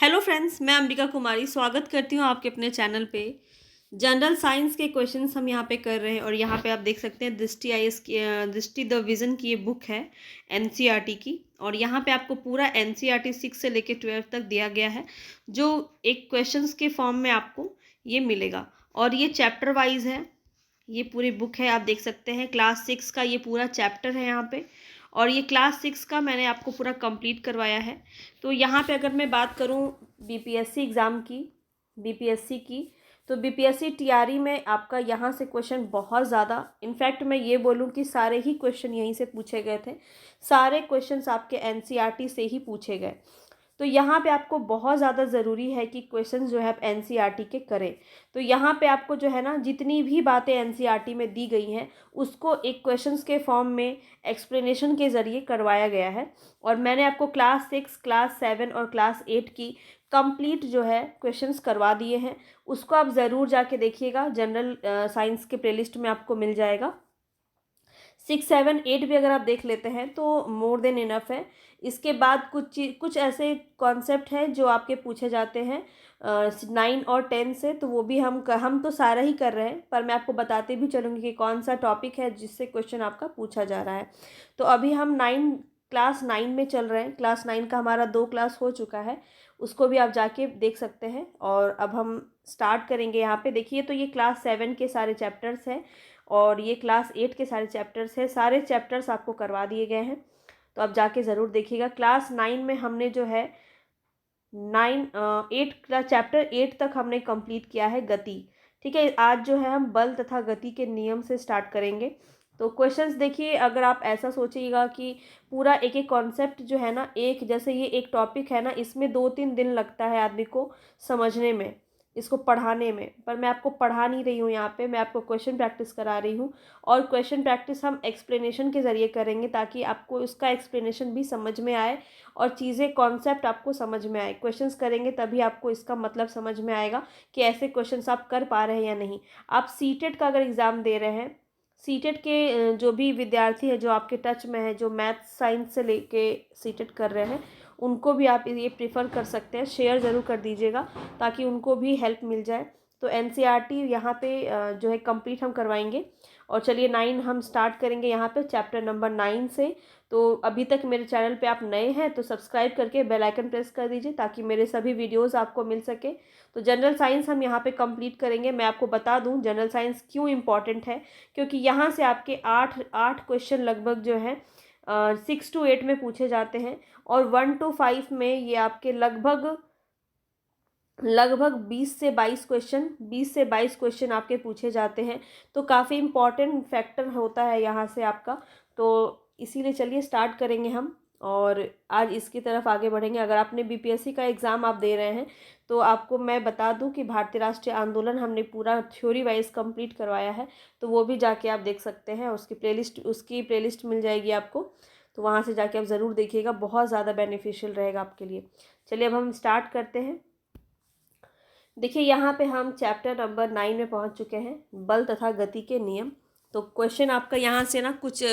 Hello friends, मैं अंबिका कुमारी स्वागत करती हूँ आपके अपने चैनल पे। जनरल साइंस के क्वेश्चंस हम यहाँ पे कर रहे हैं और यहाँ पे आप देख सकते हैं दृष्टि आईएएस की दृष्टि द विज़न की ये बुक है एनसीईआरटी की। और यहाँ पे आपको पूरा एनसीईआरटी 6 से लेके 12 तक दिया गया है, जो एक क्वेश्चंस के फॉर्म में आपको ये मिलेगा। और ये चैप्टर वाइज है, ये पूरी बुक है, आप देख सकते हैं। क्लास 6 का ये पूरा चैप्टर है यहाँ पे, और ये क्लास 6 का मैंने आपको पूरा कंप्लीट करवाया है। तो यहाँ पे अगर मैं बात करूँ बीपीएससी एग्ज़ाम की, बीपीएससी की, तो बीपीएससी टीआरई में आपका यहाँ से क्वेश्चन बहुत ज़्यादा, इनफैक्ट मैं ये बोलूँ कि सारे ही क्वेश्चन यहीं से पूछे गए थे। सारे क्वेश्चंस आपके एनसीईआरटी से ही पूछे गए। तो यहाँ पे आपको बहुत ज़्यादा ज़रूरी है कि क्वेश्चन जो है आप एनसीईआरटी के करें। तो यहाँ पे आपको जो है ना, जितनी भी बातें एनसीईआरटी में दी गई हैं उसको एक क्वेश्चंस के फॉर्म में एक्सप्लेनेशन के ज़रिए करवाया गया है। और मैंने आपको क्लास 6, क्लास 7 और क्लास 8 की कंप्लीट जो है क्वेश्चंस करवा दिए हैं। उसको आप ज़रूर जाके देखिएगा, जनरल साइंस के प्लेलिस्ट में आपको मिल जाएगा। 6, 7, 8 भी अगर आप देख लेते हैं तो मोर देन इनफ है। इसके बाद कुछ ऐसे कॉन्सेप्ट हैं जो आपके पूछे जाते हैं 9 और 10 से, तो वो भी हम तो सारा ही कर रहे हैं, पर मैं आपको बताते भी चलूँगी कि कौन सा टॉपिक है जिससे क्वेश्चन आपका पूछा जा रहा है। तो अभी हम क्लास 9 में चल रहे हैं। क्लास 9 का हमारा 2 क्लास हो चुका है, उसको भी आप जाके देख सकते हैं। और अब हम स्टार्ट करेंगे। यहाँ पे देखिए, तो ये क्लास 7 के सारे चैप्टर्स हैं और ये क्लास 8 के सारे चैप्टर्स हैं। सारे चैप्टर्स आपको करवा दिए गए हैं, तो आप जाके ज़रूर देखिएगा। क्लास 9 में हमने जो है 8 चैप्टर 8 तक हमने कंप्लीट किया है, गति। ठीक है, आज जो है हम बल तथा गति के नियम से स्टार्ट करेंगे। तो क्वेश्चंस देखिए, अगर आप ऐसा सोचिएगा कि पूरा एक एक कॉन्सेप्ट जो है ना, एक जैसे ये एक टॉपिक है ना, इसमें 2-3 दिन लगता है आदमी को समझने में, इसको पढ़ाने में। पर मैं आपको पढ़ा नहीं रही हूँ यहाँ पे, मैं आपको क्वेश्चन प्रैक्टिस करा रही हूँ। और क्वेश्चन प्रैक्टिस हम एक्सप्लेनेशन के ज़रिए करेंगे ताकि आपको उसका एक्सप्लेनेशन भी समझ में आए और चीज़ें कॉन्सेप्ट आपको समझ में आए। क्वेश्चंस करेंगे तभी आपको इसका मतलब समझ में आएगा कि ऐसे क्वेश्चंस आप कर पा रहे हैं या नहीं। आप सीटेट का अगर एग्ज़ाम दे रहे हैं, सीटेट के जो भी विद्यार्थी हैं जो आपके टच में है, जो मैथ साइंस से लेके सीटेट कर रहे हैं, उनको भी आप ये प्रीफर कर सकते हैं। शेयर ज़रूर कर दीजिएगा ताकि उनको भी हेल्प मिल जाए। तो एनसीईआरटी यहाँ पे जो है कंप्लीट हम करवाएंगे। और चलिए 9 हम स्टार्ट करेंगे यहाँ पे चैप्टर नंबर 9 से। तो अभी तक मेरे चैनल पे आप नए हैं तो सब्सक्राइब करके बेल आइकन प्रेस कर दीजिए ताकि मेरे सभी वीडियोस आपको मिल सके। तो जनरल साइंस हम यहाँ पे कंप्लीट करेंगे। मैं आपको बता दूँ जनरल साइंस क्यों इम्पॉर्टेंट है, क्योंकि यहाँ से आपके 8 क्वेश्चन लगभग जो है 6 to 8 में पूछे जाते हैं। और 1 to 5 में ये आपके लगभग 20 से 22 क्वेश्चन आपके पूछे जाते हैं। तो काफ़ी इम्पॉर्टेंट फैक्टर होता है यहाँ से आपका। तो इसीलिए चलिए स्टार्ट करेंगे हम और आज इसकी तरफ आगे बढ़ेंगे। अगर आपने बीपीएससी का एग्ज़ाम आप दे रहे हैं तो आपको मैं बता दूं कि भारतीय राष्ट्रीय आंदोलन हमने पूरा थ्योरी वाइज कंप्लीट करवाया है, तो वो भी जाके आप देख सकते हैं। उसकी प्लेलिस्ट मिल जाएगी आपको, तो वहाँ से जाके आप ज़रूर देखिएगा, बहुत ज़्यादा बेनिफिशियल रहेगा आपके लिए। चलिए अब हम स्टार्ट करते हैं। देखिए यहाँ पे हम चैप्टर नंबर 9 में पहुँच चुके हैं, बल तथा गति के नियम। तो क्वेश्चन आपका यहाँ से ना कुछ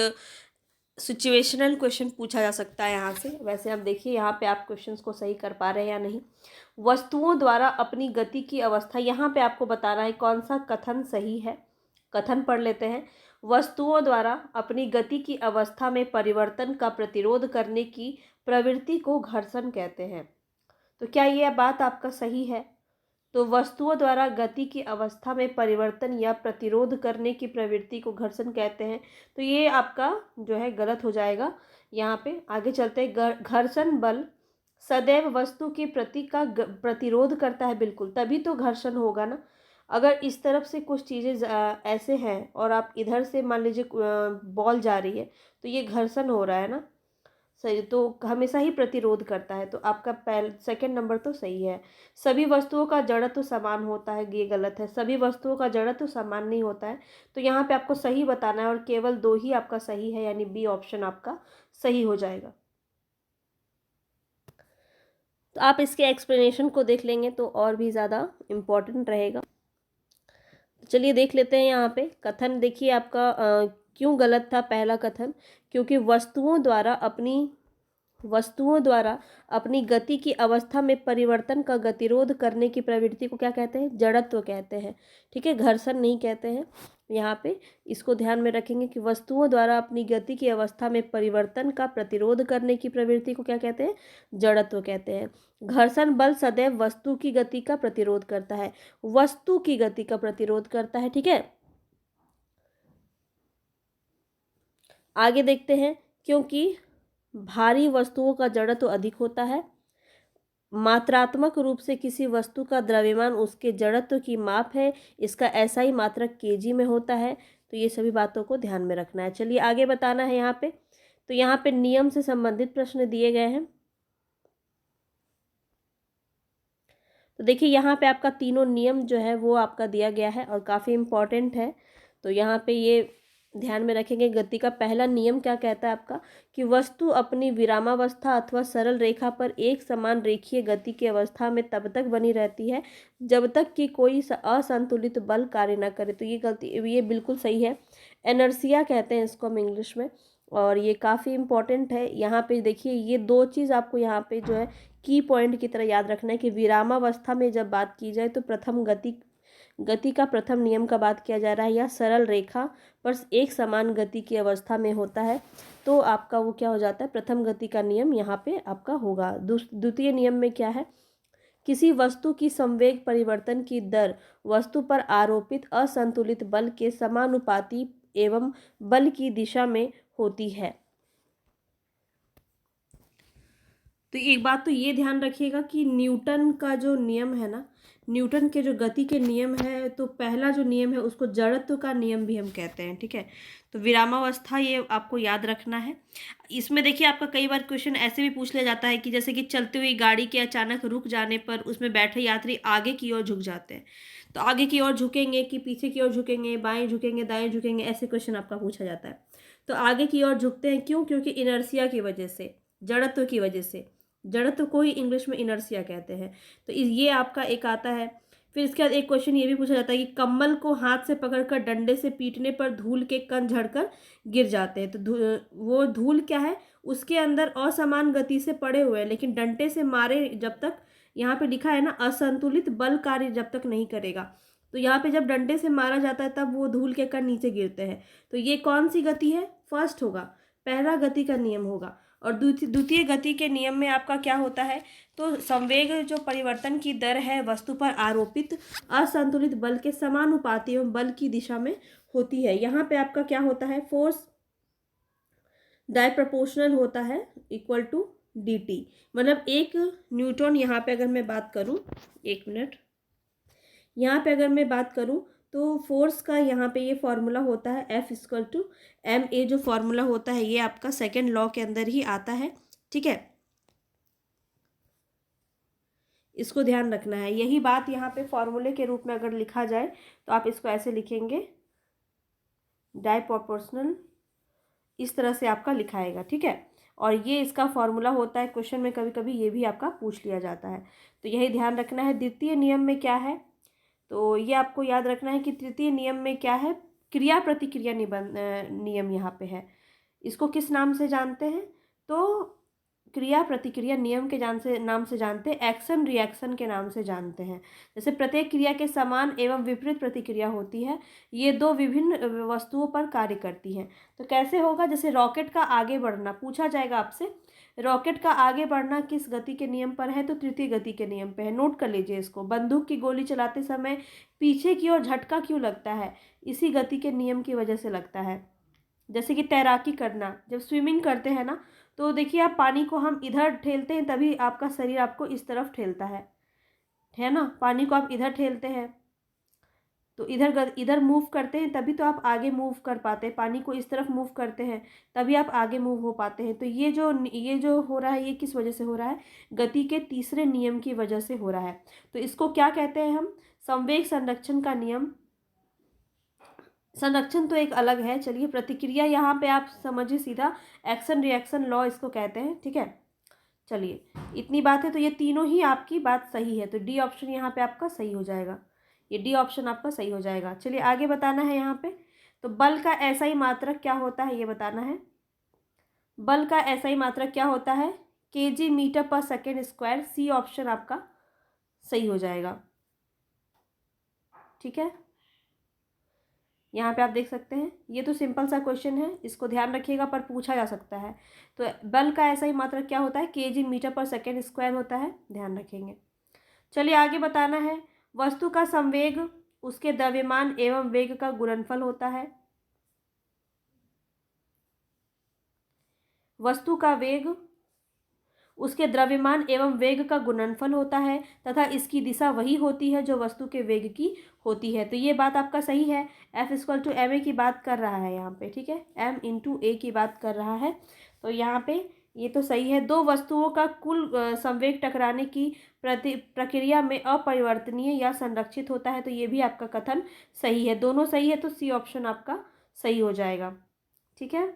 सिचुएशनल क्वेश्चन पूछा जा सकता है यहाँ से। वैसे आप देखिए यहाँ पे आप क्वेश्चंस को सही कर पा रहे हैं या नहीं। वस्तुओं द्वारा अपनी गति की अवस्था, यहाँ पे आपको बताना है कौन सा कथन सही है। कथन पढ़ लेते हैं। वस्तुओं द्वारा अपनी गति की अवस्था में परिवर्तन का प्रतिरोध करने की प्रवृत्ति को घर्षण कहते हैं। तो क्या ये बात आपका सही है? तो वस्तुओं द्वारा गति की अवस्था में परिवर्तन या प्रतिरोध करने की प्रवृत्ति को घर्षण कहते हैं। तो ये आपका जो है गलत हो जाएगा। यहाँ पे आगे चलते हैं। घर्षण बल सदैव वस्तु की प्रतिरोध करता है, बिल्कुल, तभी तो घर्षण होगा ना। अगर इस तरफ से कुछ चीज़ें ऐसे हैं और आप इधर से मान लीजिए बॉल जा रही है, तो ये घर्षण हो रहा है ना। सही, तो हमेशा ही प्रतिरोध करता है। तो आपका सेकंड नंबर तो सही है। सभी वस्तुओं का जड़त्व समान होता है, ये गलत है। सभी वस्तुओं का जड़त्व समान नहीं होता है। तो यहाँ पे आपको सही बताना है और केवल 2 ही आपका सही है, यानी बी ऑप्शन आपका सही हो जाएगा। तो आप इसके एक्सप्लेनेशन को देख लेंगे तो और भी ज़्यादा इम्पोर्टेंट रहेगा। चलिए देख लेते हैं यहाँ पे कथन। देखिए आपका क्यों गलत था पहला कथन, क्योंकि वस्तुओं द्वारा अपनी वस्तुओं द्वारा अपनी गति की अवस्था में परिवर्तन का गतिरोध करने की प्रवृत्ति को क्या कहते हैं? जड़त्व कहते हैं। ठीक है, घर्षण नहीं कहते हैं यहाँ पे। इसको ध्यान में रखेंगे कि वस्तुओं द्वारा अपनी गति की अवस्था में परिवर्तन का प्रतिरोध करने की प्रवृत्ति को क्या कहते हैं? जड़त्व कहते हैं। घर्षण बल सदैव वस्तु की गति का प्रतिरोध करता है, वस्तु की गति का प्रतिरोध करता है। ठीक है, आगे देखते हैं। क्योंकि भारी वस्तुओं का जड़त्व अधिक होता है, मात्रात्मक रूप से किसी वस्तु का द्रव्यमान उसके जड़त्व की माप है, इसका SI मात्रक kg में होता है। तो ये सभी बातों को ध्यान में रखना है। चलिए आगे बताना है यहाँ पे। तो यहाँ पे नियम से संबंधित प्रश्न दिए गए हैं। तो देखिए यहाँ पे आपका तीनों नियम जो है वो आपका दिया गया है और काफ़ी इम्पॉर्टेंट है। तो यहाँ पे ये ध्यान में रखेंगे। गति का पहला नियम क्या कहता है आपका? कि वस्तु अपनी विरामावस्था अथवा सरल रेखा पर एक समान रेखीय गति की अवस्था में तब तक बनी रहती है जब तक कि कोई असंतुलित बल कार्य न करे। तो ये बिल्कुल सही है। एनर्सिया कहते हैं इसको हम इंग्लिश में, और ये काफ़ी इम्पॉर्टेंट है। यहाँ पे देखिए ये दो चीज़ आपको यहाँ पे जो है की पॉइंट की तरह याद रखना है कि विरामावस्था में जब बात की जाए तो प्रथम गति का प्रथम नियम का बात किया जा रहा है, या सरल रेखा पर एक समान गति की अवस्था में होता है तो आपका वो क्या हो जाता है? प्रथम गति का नियम यहाँ पे आपका होगा। द्वितीय नियम में क्या है? किसी वस्तु की संवेग परिवर्तन की दर वस्तु पर आरोपित असंतुलित बल के समानुपाती एवं बल की दिशा में होती है। तो एक बात तो ये ध्यान रखिएगा कि न्यूटन का जो नियम है ना, न्यूटन के जो गति के नियम है, तो पहला जो नियम है उसको जड़त्व का नियम भी हम कहते हैं। ठीक है, तो विरामावस्था ये आपको याद रखना है। इसमें देखिए आपका कई बार क्वेश्चन ऐसे भी पूछ लिया जाता है कि जैसे कि चलती हुई गाड़ी के अचानक रुक जाने पर उसमें बैठे यात्री आगे की ओर झुक जाते हैं। तो आगे की ओर झुकेंगे कि पीछे की ओर झुकेंगे, बाएं झुकेंगे, दाएं झुकेंगे, ऐसे क्वेश्चन आपका पूछा जाता है। तो आगे की ओर झुकते हैं, क्यों? क्योंकि इनर्सिया की वजह से, जड़त्व की वजह से। जड़त्व को ही इंग्लिश में इनर्सिया कहते हैं। तो ये आपका एक आता है। फिर इसके बाद एक क्वेश्चन ये भी पूछा जाता है कि कम्बल को हाथ से पकड़कर डंडे से पीटने पर धूल के कण झड़कर गिर जाते हैं। तो वो धूल क्या है? उसके अंदर असमान गति से पड़े हुए हैं, लेकिन डंडे से मारे जब तक, यहाँ पे लिखा है ना, असंतुलित बल कार्य जब तक नहीं करेगा। तो यहाँ पे जब डंडे से मारा जाता है तब वो धूल के कण नीचे गिरते हैं। तो ये कौन सी गति है? फर्स्ट होगा, पहला गति का नियम होगा। और द्वितीय गति के नियम में आपका क्या होता है? तो संवेग जो परिवर्तन की दर है वस्तु पर आरोपित असंतुलित बल के समानुपाती एवं बल की दिशा में होती है। यहाँ पे आपका क्या होता है? फोर्स डाई प्रोपोर्शनल होता है, इक्वल टू dt। मतलब एक न्यूटन, यहाँ पे अगर मैं बात करूँ, एक मिनट, यहाँ पे अगर मैं बात करूँ तो फोर्स का यहाँ पे ये फॉर्मूला होता है F=ma। जो फॉर्मूला होता है ये आपका सेकेंड लॉ के अंदर ही आता है। ठीक है, इसको ध्यान रखना है। यही बात यहाँ पे फॉर्मूले के रूप में अगर लिखा जाए तो आप इसको ऐसे लिखेंगे, डाई प्रोपोर्शनल, इस तरह से आपका लिखाएगा। ठीक है, और ये इसका फॉर्मूला होता है। क्वेश्चन में कभी कभी ये भी आपका पूछ लिया जाता है, तो यही ध्यान रखना है। द्वितीय नियम में क्या है? तो ये आपको याद रखना है कि तृतीय नियम में क्या है? क्रिया प्रतिक्रिया नियम यहाँ पे है। इसको किस नाम से जानते हैं? तो क्रिया प्रतिक्रिया नियम के नाम से जानते हैं, एक्शन रिएक्शन के नाम से जानते हैं। जैसे प्रत्येक क्रिया के समान एवं विपरीत प्रतिक्रिया होती है, ये दो विभिन्न वस्तुओं पर कार्य करती हैं। तो कैसे होगा? जैसे रॉकेट का आगे बढ़ना पूछा जाएगा आपसे, रॉकेट का आगे बढ़ना किस गति के नियम पर है? तो तृतीय गति के नियम पे है। नोट कर लीजिए इसको। बंदूक की गोली चलाते समय पीछे की ओर झटका क्यों लगता है? इसी गति के नियम की वजह से लगता है। जैसे कि तैराकी करना, जब स्विमिंग करते हैं ना, तो देखिए आप पानी को हम इधर ठेलते हैं तभी आपका शरीर आपको इस तरफ ठेलता है ना। पानी को आप इधर ठेलते हैं तो इधर मूव करते हैं तभी तो आप आगे मूव कर पाते हैं। पानी को इस तरफ मूव करते हैं तभी आप आगे मूव हो पाते हैं। तो ये जो हो रहा है ये किस वजह से हो रहा है? गति के तीसरे नियम की वजह से हो रहा है। तो इसको क्या कहते हैं हम? संवेग संरक्षण का नियम। संरक्षण तो एक अलग है। चलिए प्रतिक्रिया यहाँ पे आप समझिए सीधा, एक्शन रिएक्शन लॉ इसको कहते हैं। ठीक है, चलिए इतनी बात है। तो ये तीनों ही आपकी बात सही है, तो डी ऑप्शन यहाँ पे आपका सही हो जाएगा। ये डी ऑप्शन आपका सही हो जाएगा। चलिए आगे बताना है यहाँ पे। तो बल का SI मात्रक क्या होता है ये बताना है। बल का SI मात्रक क्या होता है? kg मीटर पर सेकेंड स्क्वायर। सी ऑप्शन आपका सही हो जाएगा। ठीक है, यहाँ पे आप देख सकते हैं, ये तो सिंपल सा क्वेश्चन है, इसको ध्यान रखिएगा, पर पूछा जा सकता है। तो बल का ऐसा ही मात्रक क्या होता है, kg मीटर पर सेकेंड स्क्वायर होता है, ध्यान रखेंगे। चलिए आगे बताना है, वस्तु का संवेग उसके द्रव्यमान एवं वेग का गुणनफल होता है। वस्तु का वेग उसके द्रव्यमान एवं वेग का गुणनफल होता है तथा इसकी दिशा वही होती है जो वस्तु के वेग की होती है। तो ये बात आपका सही है। F=ma की बात कर रहा है यहाँ पे, ठीक है, m/a की बात कर रहा है। तो यहाँ पे ये तो सही है। दो वस्तुओं का कुल संवेग टकराने की प्रक्रिया में अपरिवर्तनीय या संरक्षित होता है। तो ये भी आपका कथन सही है, दोनों सही है, तो सी ऑप्शन आपका सही हो जाएगा। ठीक है,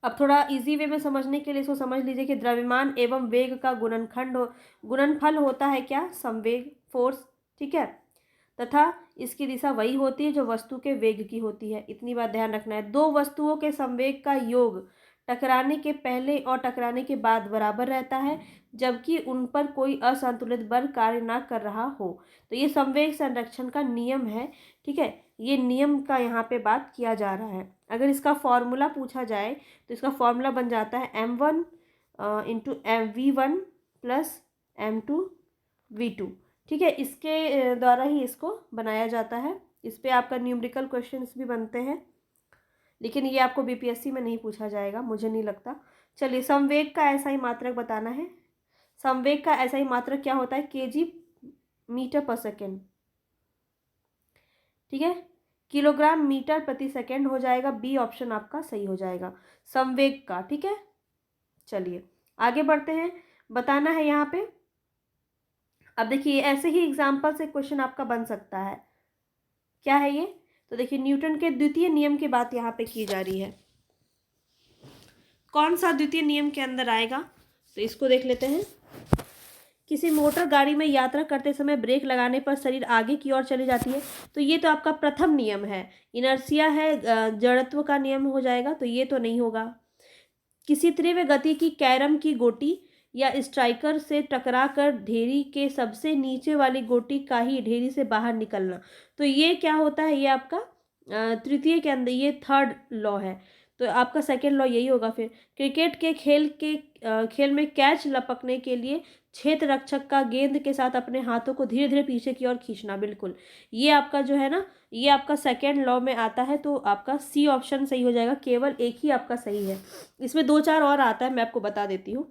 अब थोड़ा इजी वे में समझने के लिए इसको समझ लीजिए कि द्रव्यमान एवं वेग का गुणनफल होता है क्या, संवेग, फोर्स। ठीक है, तथा इसकी दिशा वही होती है जो वस्तु के वेग की होती है। इतनी बात ध्यान रखना है। दो वस्तुओं के संवेग का योग टकराने के पहले और टकराने के बाद बराबर रहता है जबकि उन पर कोई असंतुलित बल कार्य ना कर रहा हो। तो ये संवेग संरक्षण का नियम है। ठीक है, ये नियम का यहाँ पे बात किया जा रहा है। अगर इसका फॉर्मूला पूछा जाए तो इसका फॉर्मूला बन जाता है m1 into v1 plus m2v2। ठीक है, इसके द्वारा ही इसको बनाया जाता है। इस पे आपका न्यूमेरिकल क्वेश्चंस भी बनते हैं, लेकिन ये आपको बीपीएससी में नहीं पूछा जाएगा, मुझे नहीं लगता। चलिए, संवेग का ऐसा ही मात्रक बताना है। संवेग का ऐसा ही मात्रक क्या होता है, kg मीटर पर सेकेंड। ठीक है, किलोग्राम मीटर प्रति सेकेंड हो जाएगा, बी ऑप्शन आपका सही हो जाएगा संवेग का। ठीक है, चलिए आगे बढ़ते हैं, बताना है यहाँ पे। अब देखिए, ऐसे ही एग्जाम्पल से क्वेश्चन आपका बन सकता है। क्या है ये, तो देखिए न्यूटन के द्वितीय नियम की बात यहाँ पे की जा रही है। कौन सा द्वितीय नियम के अंदर आएगा, तो इसको देख लेते हैं। किसी मोटर गाड़ी में यात्रा करते समय ब्रेक लगाने पर शरीर आगे की ओर चली जाती है, तो ये तो आपका प्रथम नियम है, इनर्शिया है, जड़त्व का नियम हो जाएगा, तो ये तो नहीं होगा। किसी तीव्र गति की कैरम की गोटी या स्ट्राइकर से टकरा कर ढेरी के सबसे नीचे वाली गोटी का ही ढेरी से बाहर निकलना, तो ये क्या होता है, ये आपका तृतीय के अंदर, ये थर्ड लॉ है, तो आपका सेकेंड लॉ यही होगा। फिर क्रिकेट के खेल में कैच लपकने के लिए क्षेत्र रक्षक का गेंद के साथ अपने हाथों को धीरे धीरे पीछे की ओर खींचना, बिल्कुल ये आपका जो है ना, ये आपका सेकेंड लॉ में आता है, तो आपका सी ऑप्शन सही हो जाएगा। केवल एक ही आपका सही है, इसमें दो चार और आता है, मैं आपको बता देती हूँ।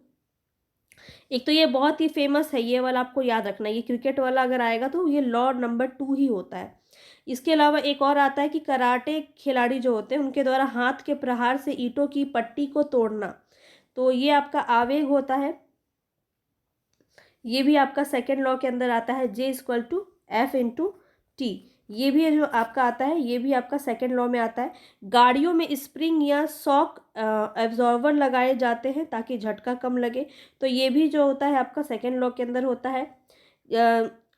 एक तो ये बहुत ही फेमस है, ये वाला आपको याद रखना है, ये क्रिकेट वाला अगर आएगा तो ये लॉ नंबर 2 ही होता है। इसके अलावा एक और आता है कि कराटे खिलाड़ी जो होते हैं उनके द्वारा हाथ के प्रहार से ईंटों की पट्टी को तोड़ना, तो ये आपका आवेग होता है, ये भी आपका सेकेंड लॉ के अंदर आता है, J=F/T। ये भी जो आपका आता है, ये भी आपका सेकेंड लॉ में आता है। गाड़ियों में स्प्रिंग या शॉक एब्जॉर्बर लगाए जाते हैं ताकि झटका कम लगे, तो ये भी जो होता है आपका सेकेंड लॉ के अंदर होता है।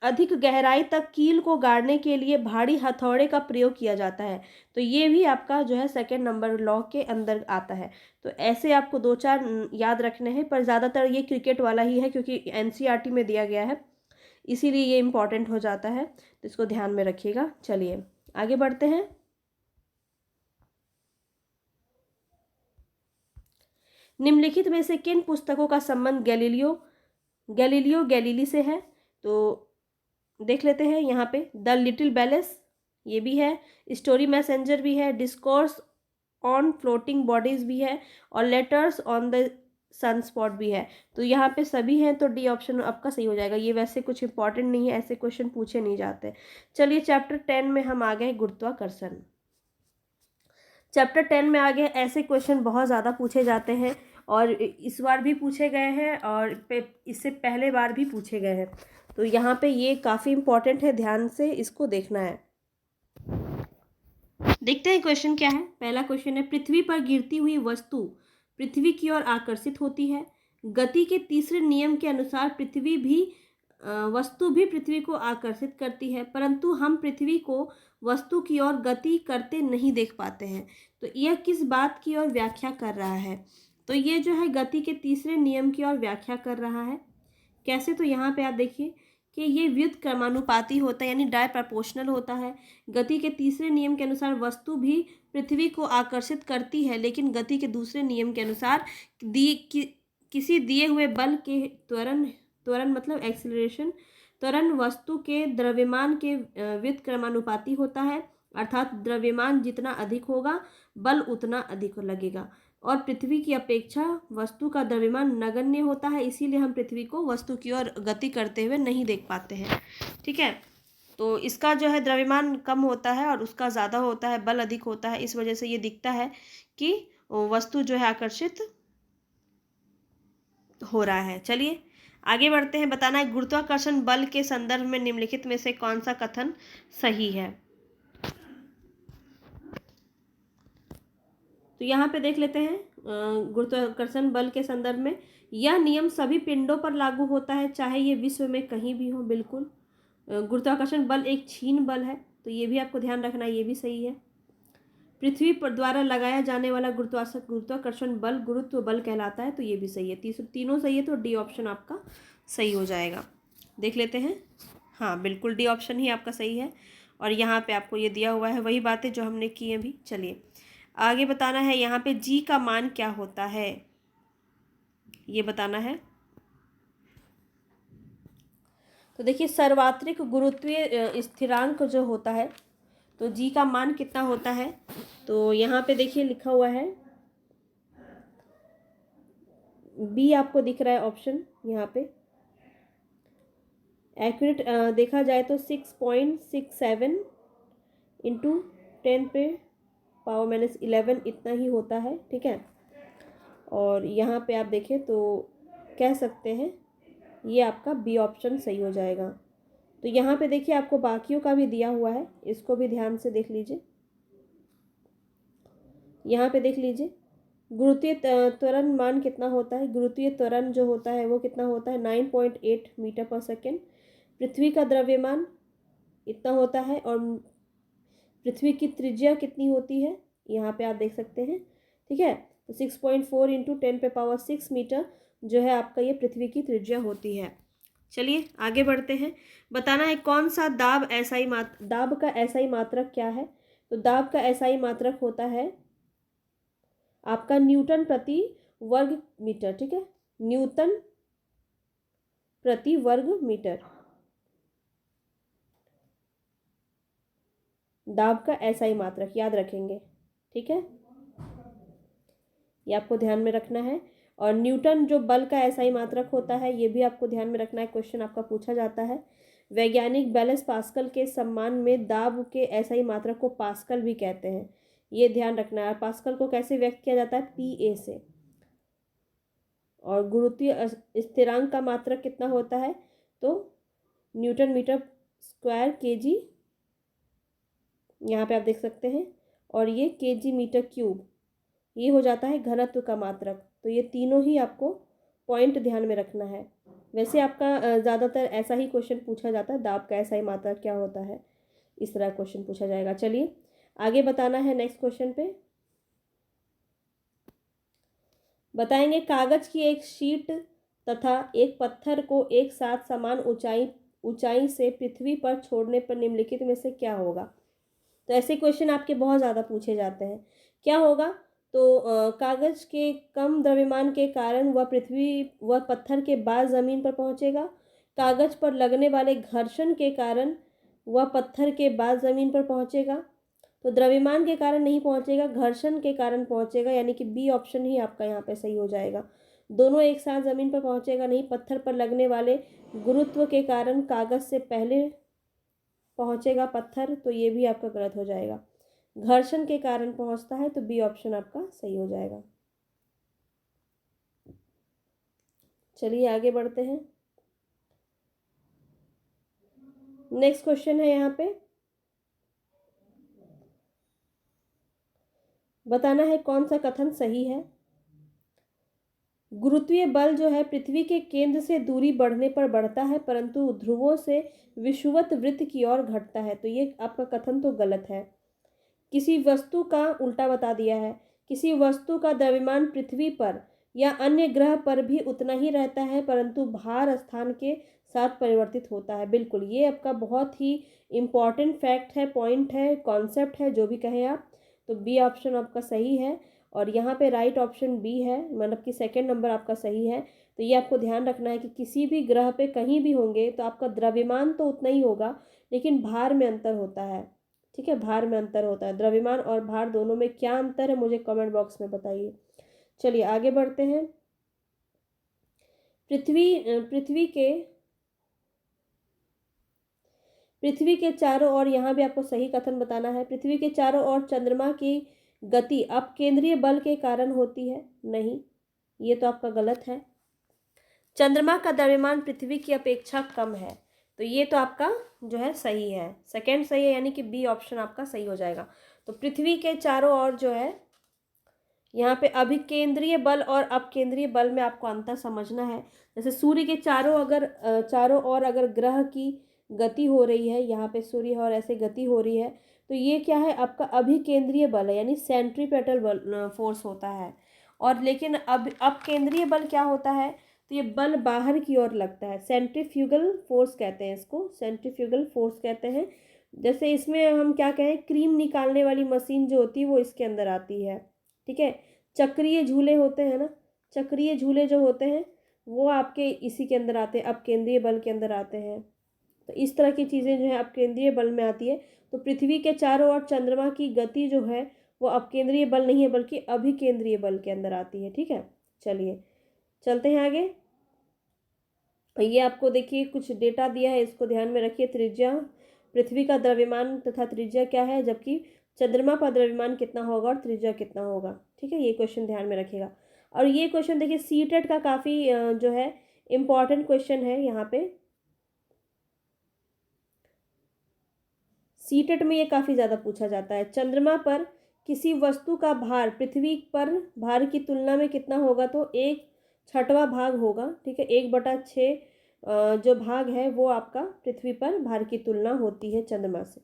अधिक गहराई तक कील को गाड़ने के लिए भारी हथौड़े का प्रयोग किया जाता है, तो ये भी आपका जो है सेकेंड नंबर लॉ के अंदर आता है। तो ऐसे आपको दो चार याद रखने हैं, पर ज़्यादातर ये क्रिकेट वाला ही है क्योंकि एनसीईआरटी में दिया गया है, इसीलिए ये इम्पॉर्टेंट हो जाता है, तो इसको ध्यान में रखिएगा। चलिए आगे बढ़ते हैं। निम्नलिखित में से किन पुस्तकों का संबंध गैलीलियो गैलीली से है, तो देख लेते हैं यहाँ पे। द लिटिल बैलेस ये भी है, स्टोरी मैसेंजर भी है, डिस्कोर्स ऑन फ्लोटिंग बॉडीज भी है, और लेटर्स ऑन द सनस्पॉट भी है, तो यहाँ पे सभी हैं, तो डी ऑप्शन आपका सही हो जाएगा। ये वैसे कुछ इंपॉर्टेंट नहीं है, ऐसे क्वेश्चन पूछे नहीं जाते। चलिए चैप्टर 10 में हम आ गए, गुरुत्वाकर्षण। चैप्टर 10 में आ गए, ऐसे क्वेश्चन बहुत ज़्यादा पूछे जाते हैं, और इस बार भी पूछे गए हैं, और इससे पहले बार भी पूछे गए हैं, तो यहाँ पे ये काफ़ी इंपॉर्टेंट है, ध्यान से इसको देखना है। देखते हैं क्वेश्चन क्या है। पहला क्वेश्चन है, पृथ्वी पर गिरती हुई वस्तु पृथ्वी की ओर आकर्षित होती है। गति के तीसरे नियम के अनुसार वस्तु भी पृथ्वी को आकर्षित करती है, परंतु हम पृथ्वी को वस्तु की ओर गति करते नहीं देख पाते हैं, तो यह किस बात की ओर व्याख्या कर रहा है, तो ये जो है गति के तीसरे नियम की ओर व्याख्या कर रहा है। कैसे? तो यहाँ पे आप देखिए कि ये व्युत्क्रमानुपाती होता है, यानी डाय प्रपोर्शनल होता है। गति के तीसरे नियम के अनुसार वस्तु भी पृथ्वी को आकर्षित करती है, लेकिन गति के दूसरे नियम के अनुसार किसी दिए हुए बल के त्वरण त्वरण मतलब एक्सीलरेशन त्वरण वस्तु के द्रव्यमान के व्युत्क्रमानुपाती होता है, अर्थात द्रव्यमान जितना अधिक होगा बल उतना अधिक लगेगा। और पृथ्वी की अपेक्षा वस्तु का द्रव्यमान नगण्य होता है, इसीलिए हम पृथ्वी को वस्तु की ओर गति करते हुए नहीं देख पाते हैं। ठीक है, तो इसका जो है द्रव्यमान कम होता है और उसका ज़्यादा होता है, बल अधिक होता है, इस वजह से ये दिखता है कि वस्तु जो है आकर्षित हो रहा है। चलिए आगे बढ़ते हैं। बताना है गुरुत्वाकर्षण बल के संदर्भ में निम्नलिखित में से कौन सा कथन सही है। तो यहाँ पे देख लेते हैं गुरुत्वाकर्षण बल के संदर्भ में यह नियम सभी पिंडों पर लागू होता है, चाहे ये विश्व में कहीं भी हो। बिल्कुल, गुरुत्वाकर्षण बल एक क्षीण बल है, तो ये भी आपको ध्यान रखना, ये भी सही है। पृथ्वी पर द्वारा लगाया जाने वाला गुरुत्वाकर्षण बल गुरुत्व बल कहलाता है, तो ये भी सही है। तीनों सही है, तो डी ऑप्शन आपका सही हो जाएगा। देख लेते हैं। हाँ बिल्कुल, डी ऑप्शन ही आपका सही है। और यहाँ पे आपको ये दिया हुआ है वही बातें जो हमने की हैं अभी। चलिए आगे बताना है, यहाँ पे जी का मान क्या होता है, ये बताना है। तो देखिए सर्वात्रिक गुरुत्वीय स्थिरांक जो होता है, तो जी का मान कितना होता है, तो यहाँ पे देखिए लिखा हुआ है बी, आपको दिख रहा है ऑप्शन यहाँ पे। एक्यूरेट देखा जाए तो 6.67 इंटू 10⁻⁻11 इतना ही होता है। ठीक है, और यहाँ पे आप देखें तो कह सकते हैं ये आपका बी ऑप्शन सही हो जाएगा। तो यहाँ पे देखिए आपको बाकियों का भी दिया हुआ है, इसको भी ध्यान से देख लीजिए। यहाँ पे देख लीजिए गुरुत्वीय त्वरण मान कितना होता है। गुरुत्वीय त्वरण जो होता है वो कितना होता है, 9.8 मीटर पर सेकेंड। पृथ्वी का द्रव्यमान इतना होता है, और पृथ्वी की त्रिज्या कितनी होती है, यहाँ पे आप देख सकते हैं। ठीक है, तो 6.4 इंटू 10⁻6 मीटर जो है आपका ये पृथ्वी की त्रिज्या होती है। चलिए आगे बढ़ते हैं। बताना है कौन सा दाब दाब का एसआई मात्रक क्या है। तो दाब का एसआई मात्रक होता है आपका न्यूटन प्रति वर्ग मीटर। ठीक है, न्यूटन प्रति वर्ग मीटर दाब का एसआई मात्रक याद रखेंगे। ठीक है, ये आपको ध्यान में रखना है। और न्यूटन जो बल का एसआई मात्रक होता है, ये भी आपको ध्यान में रखना है, क्वेश्चन आपका पूछा जाता है। वैज्ञानिक बैलेंस पास्कल के सम्मान में दाब के एसआई मात्रक को पास्कल भी कहते हैं, ये ध्यान रखना है। पास्कल को कैसे व्यक्त किया जाता है, पीए से। और गुरुत्वीय स्थिरांक का मात्रक कितना होता है, तो न्यूटन मीटर स्क्वायर केजी, यहाँ पे आप देख सकते हैं। और ये केजी मीटर क्यूब, ये हो जाता है घनत्व का मात्रक। तो ये तीनों ही आपको पॉइंट ध्यान में रखना है। वैसे आपका ज़्यादातर ऐसा ही क्वेश्चन पूछा जाता है, दाब का एसआई मात्रक क्या होता है, इस तरह क्वेश्चन पूछा जाएगा। चलिए आगे बताना है नेक्स्ट क्वेश्चन पे। बताएंगे कागज की एक शीट तथा एक पत्थर को एक साथ समान ऊंचाई से पृथ्वी पर छोड़ने पर निम्नलिखित में से क्या होगा। तो ऐसे क्वेश्चन आपके बहुत ज़्यादा पूछे जाते हैं। क्या होगा, तो कागज के कम द्रव्यमान के कारण वह पत्थर के बाद ज़मीन पर पहुंचेगा। कागज पर लगने वाले घर्षण के कारण वह पत्थर के बाद ज़मीन पर पहुंचेगा। तो द्रव्यमान के कारण नहीं पहुंचेगा, घर्षण के कारण पहुंचेगा, यानी कि बी ऑप्शन ही आपका यहाँ पे सही हो जाएगा। दोनों एक साथ ज़मीन पर पहुंचेगा नहीं, पत्थर पर लगने वाले गुरुत्व के कारण कागज से पहले पहुंचेगा पत्थर, तो ये भी आपका गलत हो जाएगा। घर्षण के कारण पहुंचता है, तो बी ऑप्शन आपका सही हो जाएगा। चलिए आगे बढ़ते हैं। नेक्स्ट क्वेश्चन है यहाँ पे, बताना है कौन सा कथन सही है। गुरुत्वीय बल जो है पृथ्वी के केंद्र से दूरी बढ़ने पर बढ़ता है, परंतु ध्रुवों से विषुवत वृत्त की ओर घटता है, तो ये आपका कथन तो गलत है। किसी वस्तु का उल्टा बता दिया है। किसी वस्तु का द्रव्यमान पृथ्वी पर या अन्य ग्रह पर भी उतना ही रहता है परंतु भार स्थान के साथ परिवर्तित होता है। बिल्कुल, ये आपका बहुत ही इम्पॉर्टेंट फैक्ट है, पॉइंट है, कॉन्सेप्ट है, जो भी कहें आप। तो बी ऑप्शन आपका सही है और यहाँ पे राइट ऑप्शन बी है, मतलब कि सेकंड नंबर आपका सही है। तो ये आपको ध्यान रखना है कि किसी भी ग्रह पे कहीं भी होंगे तो आपका द्रव्यमान तो उतना ही होगा लेकिन भार में अंतर होता है। ठीक है, भार में अंतर होता है। द्रव्यमान और भार दोनों में क्या अंतर है मुझे कमेंट बॉक्स में बताइए। चलिए आगे बढ़ते हैं। पृथ्वी के चारों ओर, यहाँ भी आपको सही कथन बताना है, पृथ्वी के चारों ओर चंद्रमा की गति अपकेंद्रीय बल के कारण होती है। नहीं, ये तो आपका गलत है। चंद्रमा का द्रव्यमान पृथ्वी की अपेक्षा कम है, तो ये तो आपका जो है सही है, सेकंड सही है, यानी कि बी ऑप्शन आपका सही हो जाएगा। तो पृथ्वी के चारों ओर जो है यहाँ पे अभिकेंद्रीय बल और अपकेंद्रीय बल में आपको अंतर समझना है। जैसे सूर्य के चारों ओर अगर ग्रह की गति हो रही है, यहाँ पे सूर्य और ऐसे गति हो रही है, तो ये क्या है, आपका अभिकेंद्रीय बल है, यानी सेंट्रीपेटल बल फोर्स होता है। और लेकिन अब अपकेंद्रीय बल क्या होता है, तो ये बल बाहर की ओर लगता है, सेंट्रीफ्यूगल फोर्स कहते हैं इसको, सेंट्रीफ्यूगल फोर्स कहते हैं। जैसे इसमें हम क्या कहें, क्रीम निकालने वाली मशीन जो होती है वो इसके अंदर आती है। ठीक है, चक्रीय झूले होते हैं ना, चक्रीय झूले जो होते हैं वो आपके इसी के अंदर आते हैं, अपकेंद्रीय बल के अंदर आते हैं। तो इस तरह की चीज़ें जो है अपकेंद्रीय बल में आती है। तो पृथ्वी के चारों ओर चंद्रमा की गति जो है वो अपकेंद्रीय बल नहीं है बल्कि अभिकेंद्रीय बल के अंदर आती है। ठीक है, चलिए चलते हैं आगे। ये आपको देखिए कुछ डेटा दिया है, इसको ध्यान में रखिए। त्रिज्या, पृथ्वी का द्रव्यमान तथा त्रिज्या क्या है, जबकि चंद्रमा का द्रव्यमान कितना होगा और त्रिज्या कितना होगा। ठीक है, ये क्वेश्चन ध्यान में रखिएगा। और ये क्वेश्चन देखिए सीटेट का काफ़ी जो है इम्पॉर्टेंट क्वेश्चन है। यहाँ पे सीटेट में ये काफ़ी ज़्यादा पूछा जाता है। चंद्रमा पर किसी वस्तु का भार पृथ्वी पर भार की तुलना में कितना होगा, तो 1/6 भाग होगा। ठीक है, 1/6 जो भाग है वो आपका पृथ्वी पर भार की तुलना होती है चंद्रमा से।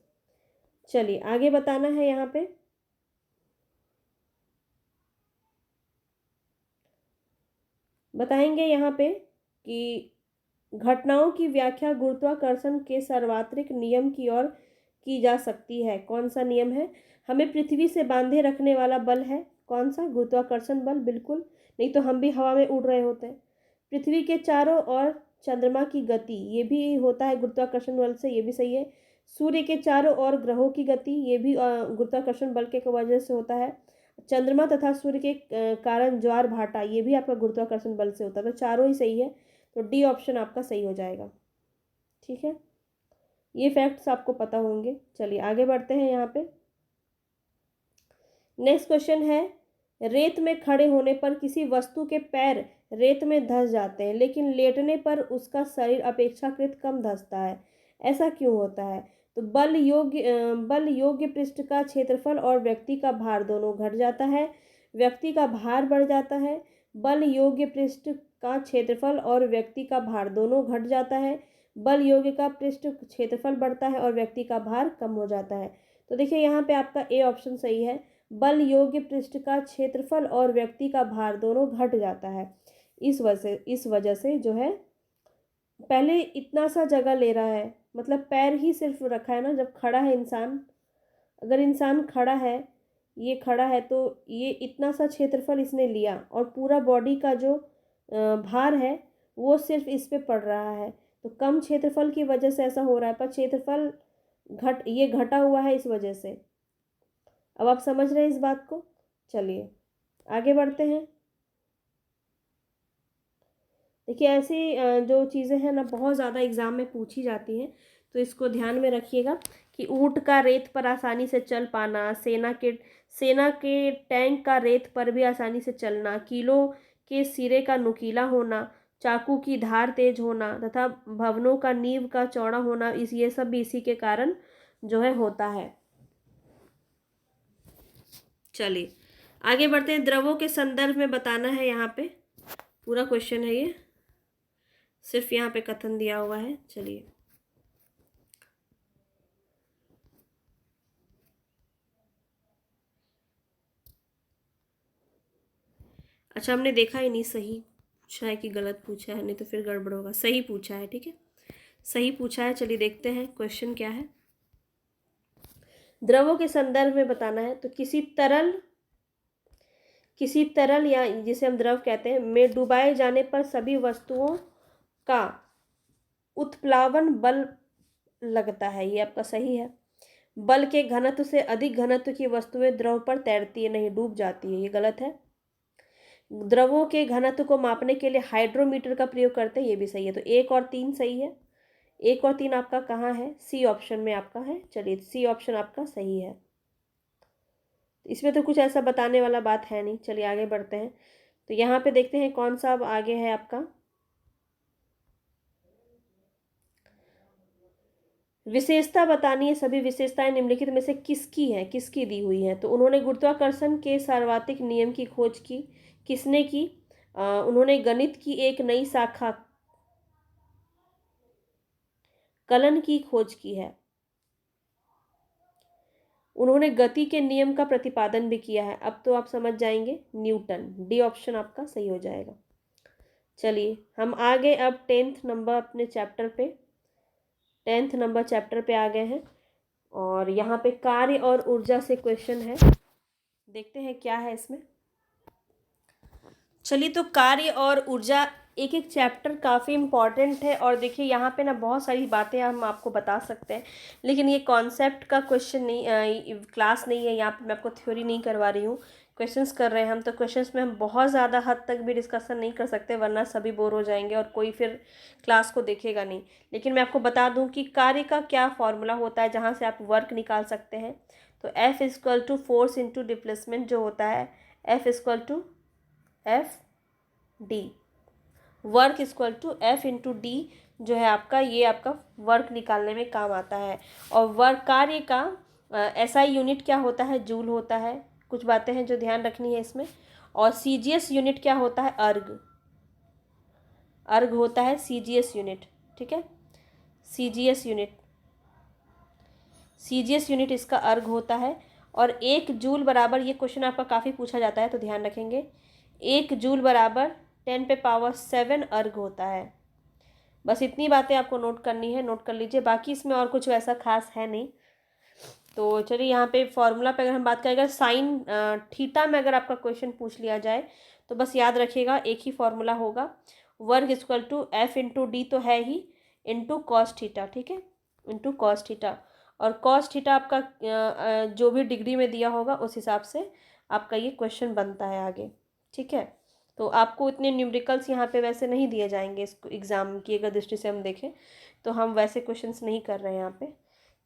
चलिए आगे बताना है। यहाँ पे बताएंगे यहाँ पे कि घटनाओं की व्याख्या गुरुत्वाकर्षण के सार्वत्रिक नियम की ओर की जा सकती है। कौन सा नियम है, हमें पृथ्वी से बांधे रखने वाला बल है कौन सा, गुरुत्वाकर्षण बल। बिल्कुल, नहीं तो हम भी हवा में उड़ रहे होते हैं। पृथ्वी के चारों ओर चंद्रमा की गति, ये भी होता है गुरुत्वाकर्षण बल से, ये भी सही है। सूर्य के चारों ओर ग्रहों की गति, ये भी गुरुत्वाकर्षण बल के वजह से होता है। चंद्रमा तथा सूर्य के कारण ज्वार भाटा, ये भी आपका गुरुत्वाकर्षण बल से होता है। तो चारों ही सही है, तो डी ऑप्शन आपका सही हो जाएगा। ठीक है, ये फैक्ट्स आपको पता होंगे। चलिए आगे बढ़ते हैं। यहाँ पे नेक्स्ट क्वेश्चन है, रेत में खड़े होने पर किसी वस्तु के पैर रेत में धंस जाते हैं लेकिन लेटने पर उसका शरीर अपेक्षाकृत कम धंसता है, ऐसा क्यों होता है। तो बल योग्य पृष्ठ का क्षेत्रफल और व्यक्ति का भार दोनों घट जाता है, व्यक्ति का भार बढ़ जाता है। बल योग्य पृष्ठ का क्षेत्रफल और व्यक्ति का भार दोनों घट जाता है, बल योग्य का पृष्ठ क्षेत्रफल बढ़ता है और व्यक्ति का भार कम हो जाता है। तो देखिए यहाँ पे आपका ए ऑप्शन सही है, बल योग्य पृष्ठ का क्षेत्रफल और व्यक्ति का भार दोनों घट जाता है। इस वजह से जो है पहले इतना सा जगह ले रहा है, मतलब पैर ही सिर्फ रखा है ना, जब खड़ा है इंसान, अगर इंसान खड़ा है, ये खड़ा है तो ये इतना सा क्षेत्रफल इसने लिया और पूरा बॉडी का जो भार है वो सिर्फ इस पे पड़ रहा है। तो कम क्षेत्रफल की वजह से ऐसा हो रहा है, पर क्षेत्रफल ये घटा हुआ है इस वजह से। अब आप समझ रहे हैं इस बात को। चलिए आगे बढ़ते हैं। देखिए ऐसी जो चीज़ें हैं ना बहुत ज़्यादा एग्ज़ाम में पूछी जाती हैं, तो इसको ध्यान में रखिएगा कि ऊँट का रेत पर आसानी से चल पाना, सेना के टैंक का रेत पर भी आसानी से चलना, कीलों के सिरे का नुकीला होना, चाकू की धार तेज होना तथा भवनों का नींव का चौड़ा होना, ये सब भी इसी के कारण जो है होता है। चलिए आगे बढ़ते हैं। द्रवों के संदर्भ में बताना है, यहाँ पे पूरा क्वेश्चन है ये, सिर्फ यहाँ पे कथन दिया हुआ है। चलिए अच्छा, हमने देखा ही नहीं सही पूछा है कि गलत पूछा है, नहीं तो फिर गड़बड़ होगा। सही पूछा है, ठीक है, सही पूछा है। चलिए देखते हैं क्वेश्चन क्या है। द्रवों के संदर्भ में बताना है, तो किसी तरल या जिसे हम द्रव कहते हैं में डुबाए जाने पर सभी वस्तुओं का उत्प्लावन बल लगता है। ये आपका सही है। बल के घनत्व से अधिक घनत्व की वस्तुएं द्रव पर तैरती है, नहीं डूब जाती है, ये गलत है। द्रवों के घनत्व को मापने के लिए हाइड्रोमीटर का प्रयोग करते हैं, ये भी सही है। तो 1 और 3 सही है। 1 और 3 आपका कहाँ है? सी ऑप्शन में आपका है। चलिए सी ऑप्शन आपका सही है। इसमें तो कुछ ऐसा बताने वाला बात है नहीं। चलिए आगे बढ़ते हैं। तो यहाँ पे देखते हैं कौन सा अब आगे है आपका। विशेषता बतानी है। सभी विशेषताएं निम्नलिखित में से किसकी है, किसकी दी हुई है? तो उन्होंने गुरुत्वाकर्षण के सार्वत्रिक नियम की खोज की। किसने की? उन्होंने गणित की एक नई शाखा कलन की खोज की है। उन्होंने गति के नियम का प्रतिपादन भी किया है। अब तो आप समझ जाएंगे, न्यूटन। डी ऑप्शन आपका सही हो जाएगा। चलिए हम आगे अब 10th नंबर अपने चैप्टर पे 10th नंबर चैप्टर पे आ गए हैं और यहाँ पे कार्य और ऊर्जा से क्वेश्चन है। देखते हैं क्या है इसमें। चलिए तो कार्य और ऊर्जा एक एक चैप्टर काफ़ी इम्पॉर्टेंट है और देखिए यहाँ पे ना बहुत सारी बातें हम आपको बता सकते हैं, लेकिन ये कॉन्सेप्ट का क्वेश्चन नहीं, क्लास नहीं है। यहाँ पे मैं आपको थ्योरी नहीं करवा रही हूँ, क्वेश्चंस कर रहे हैं हम। तो क्वेश्चंस में हम बहुत ज़्यादा हद तक भी डिस्कशन नहीं कर सकते, वरना सभी बोर हो जाएंगे और कोई फिर क्लास को देखेगा नहीं। लेकिन मैं आपको बता दूँ कि कार्य का क्या फॉर्मूला होता है जहाँ से आप वर्क निकाल सकते हैं। तो F equal to force into displacement जो होता है, F equal to F D, work equal to F into D जो है आपका, ये आपका वर्क निकालने में काम आता है। और वर्क कार्य का एसआई यूनिट क्या होता है? जूल होता है। कुछ बातें हैं जो ध्यान रखनी है इसमें। और सीजीएस यूनिट क्या होता है? अर्ग। अर्ग होता है सीजीएस यूनिट, ठीक है, सीजीएस यूनिट, सीजीएस यूनिट इसका अर्ग होता है। और 1 जूल बराबर, ये क्वेश्चन आपका काफ़ी पूछा जाता है तो ध्यान रखेंगे, 1 जूल बराबर 10⁻7 अर्ग होता है। बस इतनी बातें आपको नोट करनी है, नोट कर लीजिए। बाकी इसमें और कुछ वैसा खास है नहीं। तो चलिए यहाँ पे फॉर्मूला पे अगर हम बात करें, अगर साइन थीटा में अगर आपका क्वेश्चन पूछ लिया जाए तो बस याद रखिएगा एक ही फॉर्मूला होगा, वर्ग equal to F into D तो है ही, इंटू कॉस थीटा, ठीक है, इंटू कॉस थीटा। और कॉस थीटा आपका जो भी डिग्री में दिया होगा उस हिसाब से आपका ये क्वेश्चन बनता है आगे, ठीक है। तो आपको इतने न्यूमेरिकल्स यहाँ पे वैसे नहीं दिए जाएंगे इस एग्ज़ाम की अगर दृष्टि से हम देखें तो, हम वैसे क्वेश्चंस नहीं कर रहे हैं यहाँ पे।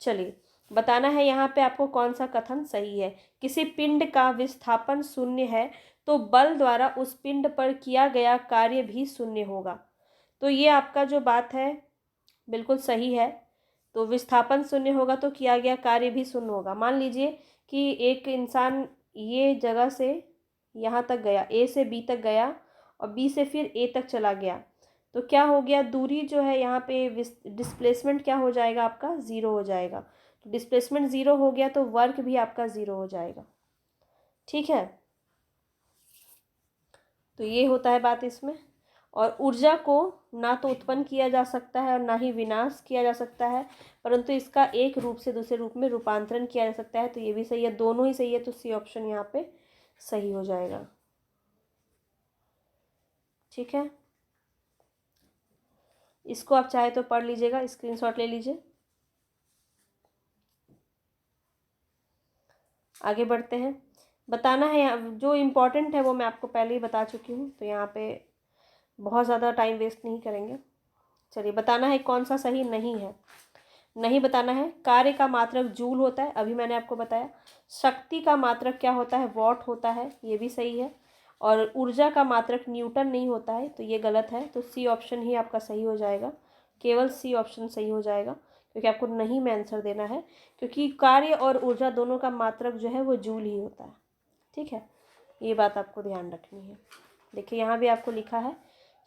चलिए बताना है यहाँ पे आपको कौन सा कथन सही है। किसी पिंड का विस्थापन शून्य है तो बल द्वारा उस पिंड पर किया गया कार्य भी शून्य होगा। तो ये आपका जो बात है बिल्कुल सही है। तो विस्थापन शून्य होगा तो किया गया कार्य भी शून्य होगा। मान लीजिए कि एक इंसान ये जगह से यहाँ तक गया, ए से बी तक गया और बी से फिर ए तक चला गया, तो क्या हो गया, दूरी जो है यहाँ पे डिस्प्लेसमेंट क्या हो जाएगा आपका? ज़ीरो हो जाएगा। तो डिस्प्लेसमेंट ज़ीरो हो गया तो वर्क भी आपका ज़ीरो हो जाएगा, ठीक है। तो ये होता है बात इसमें। और ऊर्जा को ना तो उत्पन्न किया जा सकता है और ना ही विनाश किया जा सकता है, परंतु इसका एक रूप से दूसरे रूप में रूपांतरण किया जा सकता है। तो ये भी सही है, दोनों ही सही है। तो सी ऑप्शन यहाँ पे सही हो जाएगा, ठीक है। इसको आप चाहे तो पढ़ लीजिएगा, स्क्रीनशॉट ले लीजिए। आगे बढ़ते हैं। बताना है यहाँ जो इम्पोर्टेंट है वो मैं आपको पहले ही बता चुकी हूँ, तो यहाँ पे बहुत ज़्यादा टाइम वेस्ट नहीं करेंगे। चलिए बताना है कौन सा सही नहीं है। नहीं बताना है। कार्य का मात्रक जूल होता है, अभी मैंने आपको बताया। शक्ति का मात्रक क्या होता है? वॉट होता है, ये भी सही है। और ऊर्जा का मात्रक न्यूटन नहीं होता है, तो ये गलत है। तो सी ऑप्शन ही आपका सही हो जाएगा, केवल सी ऑप्शन सही हो जाएगा, क्योंकि आपको नहीं में आंसर देना है, क्योंकि कार्य और ऊर्जा दोनों का मात्रक जो है वो जूल ही होता है, ठीक है। ये बात आपको ध्यान रखनी है। देखिए यहाँ भी आपको लिखा है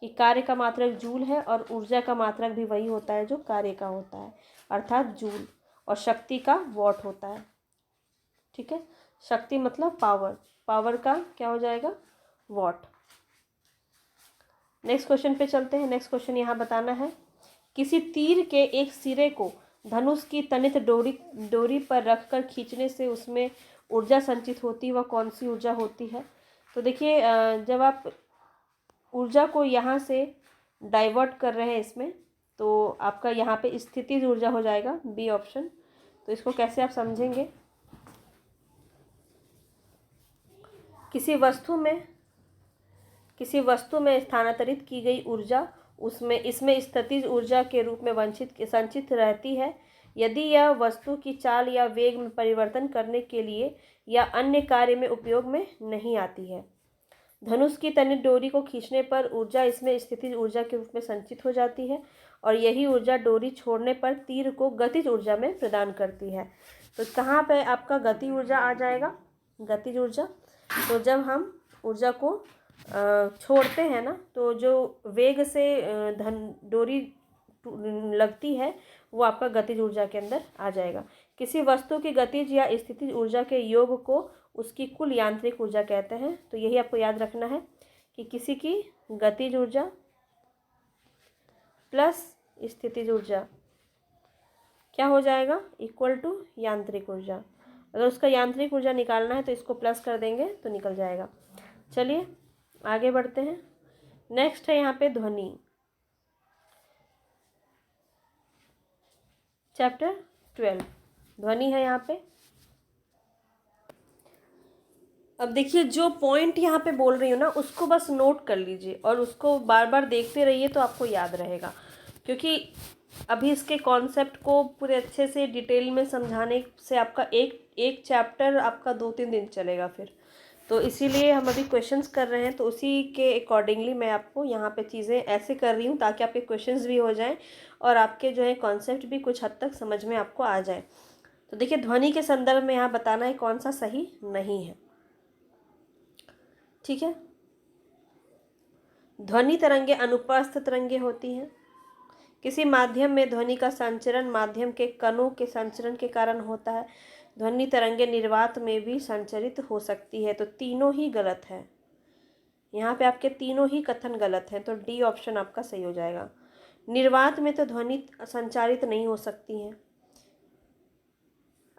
कि कार्य का मात्रक जूल है और ऊर्जा का मात्रक भी वही होता है जो कार्य का होता है, अर्थात जूल। और शक्ति का वॉट होता है, ठीक है। शक्ति मतलब पावर, पावर का क्या हो जाएगा? वॉट। नेक्स्ट क्वेश्चन पे चलते हैं। नेक्स्ट क्वेश्चन यहाँ बताना है, किसी तीर के एक सिरे को धनुष की तनित डोरी पर रखकर खींचने से उसमें ऊर्जा संचित होती है, वह कौन सी ऊर्जा होती है? तो देखिए, जब आप ऊर्जा को यहाँ से डाइवर्ट कर रहे हैं इसमें, तो आपका यहाँ पे स्थितिज ऊर्जा हो जाएगा, बी ऑप्शन। तो इसको कैसे आप समझेंगे? किसी वस्तु में स्थानांतरित की गई ऊर्जा इसमें स्थितिज ऊर्जा के रूप में संचित रहती है यदि यह वस्तु की चाल या वेग में परिवर्तन करने के लिए या अन्य कार्य में उपयोग में नहीं आती है। धनुष की तनित डोरी को खींचने पर ऊर्जा इसमें स्थितिज ऊर्जा के रूप में संचित हो जाती है और यही ऊर्जा डोरी छोड़ने पर तीर को गतिज ऊर्जा में प्रदान करती है। तो कहाँ पे आपका गति ऊर्जा आ जाएगा? गतिज ऊर्जा। तो जब हम ऊर्जा को छोड़ते हैं ना, तो जो वेग से डोरी लगती है वो आपका गतिज ऊर्जा के अंदर आ जाएगा। किसी वस्तु की गतिज या स्थितिज ऊर्जा के योग को उसकी कुल यांत्रिक ऊर्जा कहते हैं। तो यही आपको याद रखना है कि किसी की गतिज ऊर्जा प्लस स्थितिज ऊर्जा क्या हो जाएगा? इक्वल टू यांत्रिक ऊर्जा। अगर उसका यांत्रिक ऊर्जा निकालना है तो इसको प्लस कर देंगे तो निकल जाएगा। चलिए आगे बढ़ते हैं। नेक्स्ट है यहाँ पे ध्वनि, चैप्टर 12 ध्वनि है यहाँ पे। अब देखिए, जो पॉइंट यहाँ पे बोल रही हूँ ना, उसको बस नोट कर लीजिए और उसको बार बार देखते रहिए तो आपको याद रहेगा, क्योंकि अभी इसके कॉन्सेप्ट को पूरे अच्छे से डिटेल में समझाने से आपका एक चैप्टर आपका 2-3 दिन चलेगा फिर। तो इसीलिए हम अभी क्वेश्चंस कर रहे हैं, तो उसी के अकॉर्डिंगली मैं आपको यहाँ पे चीज़ें ऐसे कर रही हूँ ताकि आपके क्वेश्चंस भी हो जाएं और आपके जो है कॉन्सेप्ट भी कुछ हद तक समझ में आपको आ जाए। तो देखिए, ध्वनि के संदर्भ में यहाँ बताना है कौन सा सही नहीं है। ठीक है, ध्वनि तरंगे अनुप्रस्थ तरंगे होती हैं। किसी माध्यम में ध्वनि का संचरण माध्यम के कणों के संचरण के कारण होता है। ध्वनि तरंगे निर्वात में भी संचरित हो सकती है। तो तीनों ही गलत है, यहाँ पे आपके तीनों ही कथन गलत हैं। तो डी ऑप्शन आपका सही हो जाएगा। निर्वात में तो ध्वनि संचारित नहीं हो सकती है।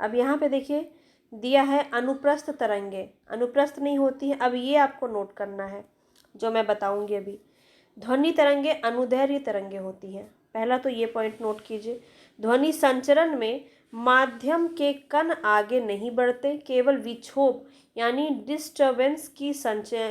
अब यहाँ पे देखिए दिया है अनुप्रस्थ तरंगे, अनुप्रस्थ नहीं होती है। अब ये आपको नोट करना है जो मैं बताऊंगी अभी। ध्वनि तरंगे अनुदैर्घ्य तरंगे होती हैं। पहला तो ये पॉइंट नोट कीजिए। ध्वनि संचरण में माध्यम के कण आगे नहीं बढ़ते, केवल विक्षोभ यानी डिस्टर्बेंस की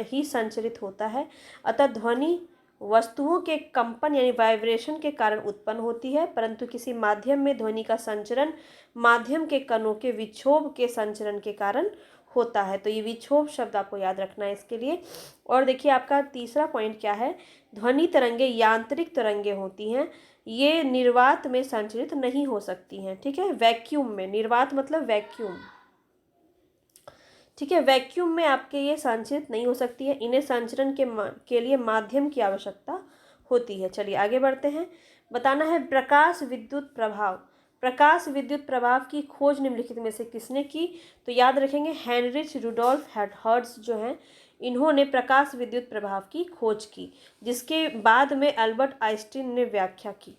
ही संचरित होता है। अतः ध्वनि वस्तुओं के कंपन यानी वाइब्रेशन के कारण उत्पन्न होती है, परंतु किसी माध्यम में ध्वनि का संचरण माध्यम के कणों के विक्षोभ के संचरण के कारण होता है। तो ये विक्षोभ शब्द आपको याद रखना है इसके लिए। और देखिए आपका तीसरा पॉइंट क्या है? ध्वनि तरंगे यांत्रिक तरंगे होती हैं, ये निर्वात में संचरित नहीं हो सकती हैं। ठीक है, वैक्यूम में, निर्वात मतलब वैक्यूम। ठीक है, वैक्यूम में आपके ये संचरित नहीं हो सकती है, इन्हें संचरण के लिए माध्यम की आवश्यकता होती है। चलिए आगे बढ़ते हैं। बताना है प्रकाश विद्युत प्रभाव। प्रकाश विद्युत प्रभाव की खोज निम्नलिखित में से किसने की? तो याद रखेंगे हेनरिच रुडोल्फ हर्ट्ज जो हैं, इन्होंने प्रकाश विद्युत प्रभाव की खोज की, जिसके बाद में अल्बर्ट आइंस्टीन ने व्याख्या की।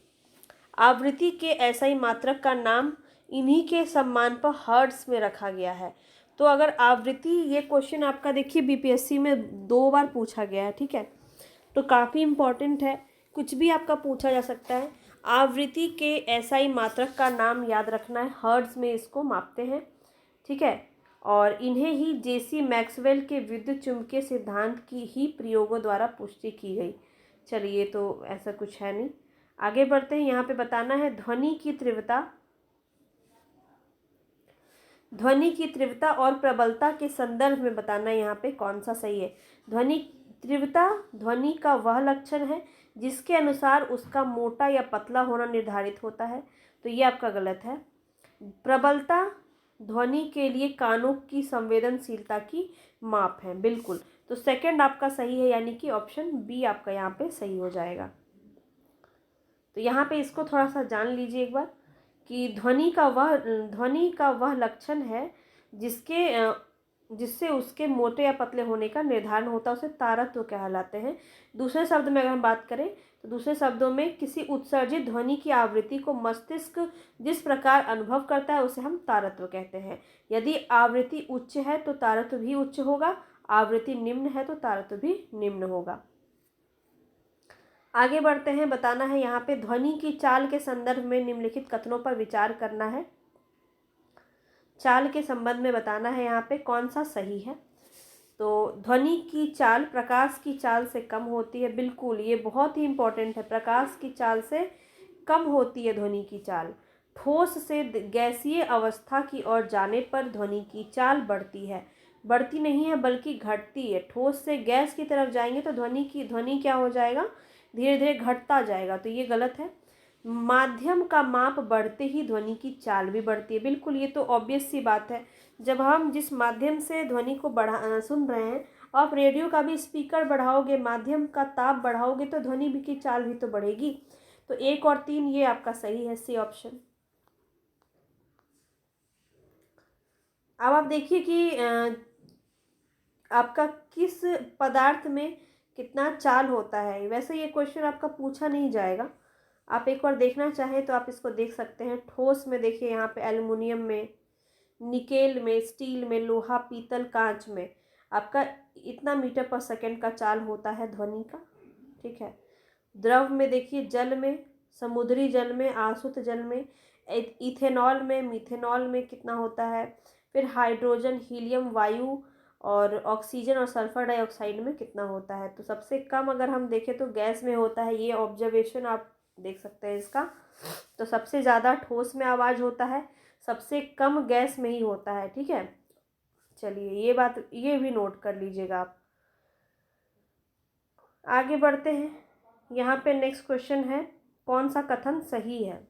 आवृत्ति के एसआई मात्रक का नाम इन्हीं के सम्मान पर हर्ट्ज में रखा गया है। तो अगर आवृत्ति, ये क्वेश्चन आपका देखिए बीपीएससी में 2 बार पूछा गया है। ठीक है, तो काफ़ी इम्पोर्टेंट है, कुछ भी आपका पूछा जा सकता है। आवृत्ति के एसआई मात्रक का नाम याद रखना है, हर्ट्ज में इसको मापते हैं। ठीक है, और इन्हें ही जेसी मैक्सवेल के विद्युत चुंबकीय सिद्धांत की ही प्रयोगों द्वारा पुष्टि की गई। चलिए, तो ऐसा कुछ है नहीं, आगे बढ़ते हैं। यहाँ पे बताना है ध्वनि की तीव्रता और प्रबलता के संदर्भ में बताना है यहाँ पे कौन सा सही है। ध्वनि तीव्रता ध्वनि का वह लक्षण है जिसके अनुसार उसका मोटा या पतला होना निर्धारित होता है। तो ये आपका गलत है। प्रबलता ध्वनि के लिए कानों की संवेदनशीलता की माप है, बिल्कुल। तो सेकंड आपका सही है, यानी कि ऑप्शन बी आपका यहाँ पे सही हो जाएगा। तो यहाँ पे इसको थोड़ा सा जान लीजिए एक बार कि ध्वनि का वह लक्षण है जिसके जिससे उसके मोटे या पतले होने का निर्धारण होता है उसे तारत्व कहलाते हैं। दूसरे शब्द में अगर हम बात करें तो दूसरे शब्दों में किसी उत्सर्जित ध्वनि की आवृत्ति को मस्तिष्क जिस प्रकार अनुभव करता है उसे हम तारत्व कहते हैं। यदि आवृत्ति उच्च है तो तारत्व भी उच्च होगा, आवृत्ति निम्न है तो तारत्व भी निम्न होगा। आगे बढ़ते हैं। बताना है यहाँ पे ध्वनि की चाल के संदर्भ में निम्नलिखित कथनों पर विचार करना है। चाल के संबंध में बताना है यहाँ पे कौन सा सही है। तो ध्वनि की चाल प्रकाश की चाल से कम होती है, बिल्कुल ये बहुत ही इंपॉर्टेंट है। प्रकाश की चाल से कम होती है ध्वनि की चाल। ठोस से गैसीय अवस्था की ओर जाने पर ध्वनि की चाल बढ़ती है, बढ़ती नहीं है बल्कि घटती है। ठोस से गैस की तरफ जाएंगे तो ध्वनि क्या हो जाएगा, धीरे धीरे घटता जाएगा, तो ये गलत है। माध्यम का माप बढ़ते ही ध्वनि की चाल भी बढ़ती है, बिल्कुल ये तो ऑब्वियस सी बात है। जब हम जिस माध्यम से ध्वनि को सुन रहे हैं, आप रेडियो का भी स्पीकर बढ़ाओगे, माध्यम का ताप बढ़ाओगे तो ध्वनि भी की चाल भी तो बढ़ेगी। तो 1 और 3 ये आपका सही है, सी ऑप्शन। अब आप देखिए कि आपका किस पदार्थ में कितना चाल होता है। वैसे ये क्वेश्चन आपका पूछा नहीं जाएगा, आप एक बार देखना चाहें तो आप इसको देख सकते हैं। ठोस में देखिए यहाँ पे एल्युमिनियम में, निकेल में, स्टील में, लोहा, पीतल, कांच में आपका इतना मीटर पर सेकंड का चाल होता है ध्वनि का, ठीक है। द्रव में देखिए जल में, समुद्री जल में, आसुत जल में, इथेनॉल में, मिथेनॉल में कितना होता है, फिर हाइड्रोजन, हीलियम, वायु और ऑक्सीजन और सल्फर डाइऑक्साइड में कितना होता है। तो सबसे कम अगर हम देखें तो गैस में होता है, ये ऑब्जर्वेशन आप देख सकते हैं इसका। तो सबसे ज़्यादा ठोस में आवाज़ होता है, सबसे कम गैस में ही होता है, ठीक है। चलिए ये बात ये भी नोट कर लीजिएगा आप। आगे बढ़ते हैं। यहाँ पे नेक्स्ट क्वेश्चन है, कौन सा कथन सही है।